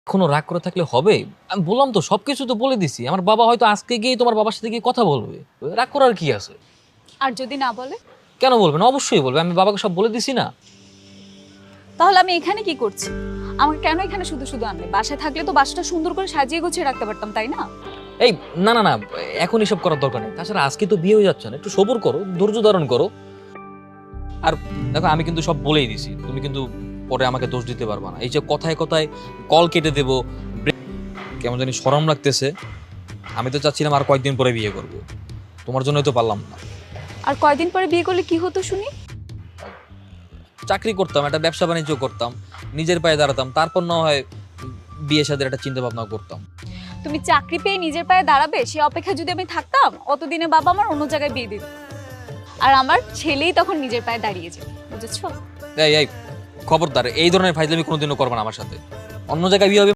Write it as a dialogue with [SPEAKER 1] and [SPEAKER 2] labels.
[SPEAKER 1] এখনো রাগ করে থাকলে হবে? আমি বললাম তো সবকিছু তো বলে দিছি। আমার বাবা হয়তো আজকে গিয়ে তোমার বাবার সাথে গিয়ে কথা বলবে। রাগ করার কি আছে?
[SPEAKER 2] আর যদি না বলে?
[SPEAKER 1] কেন বলবে না? অবশ্যই বলবে। আমি বাবাকে সব বলে দিছি না।
[SPEAKER 2] তাহলে আমি এখানে কি করছি? আমাকে কেন এখানে শুধু শুধু আনলে? বাসায় থাকলে তো বাসাটা সুন্দর করে সাজিয়ে গুছিয়ে রাখতে পারতাম, তাই না?
[SPEAKER 1] এই না না না, এখন এসব করার দরকার নেই। তাছাড়া আজকে তো বিয়ে হয়ে যাচ্ছে না, একটু সবুর করো, ধৈর্য ধারণ করো। আর দেখো আমি কিন্তু সব বলেই দিছি, তুমি কিন্তু পরে আমাকে দোষ দিতে পারবা না। এই যে কথায় কথায় কল কেটে দেবো, কেমন জানি শরম লাগতেছে। আমি তো চাচ্ছিলাম আর কয়েকদিন পরে বিয়ে করব, তোমার জন্যই তো পারলাম না।
[SPEAKER 2] আর কয়দিন পরে বিয়ে করলে কি হতো শুনি?
[SPEAKER 1] চাকরি করতাম, একটা ব্যবসা বাণিজ্য করতাম, নিজের পায়ে দাঁড়াতাম, তারপর না হয় বিয়ে শাদীর একটা চিন্তা ভাবনা করতাম।
[SPEAKER 2] তুমি চাকরি পেয়ে নিজের পায়ে দাঁড়াবে সে অপেক্ষা যদি আমি থাকতাম, অতদিনে বাবা আমার অন্য জায়গায় বিয়ে দিত। আর আমার ছেলেই তখন নিজের পায়ে দাঁড়িয়ে যাবে, বুঝেছো?
[SPEAKER 1] এই এই খবরদার, এই ধরনের ফাইজলামি কোনোদিনও করবে না আমার সাথে। অন্য জায়গায় বিয়ে হবে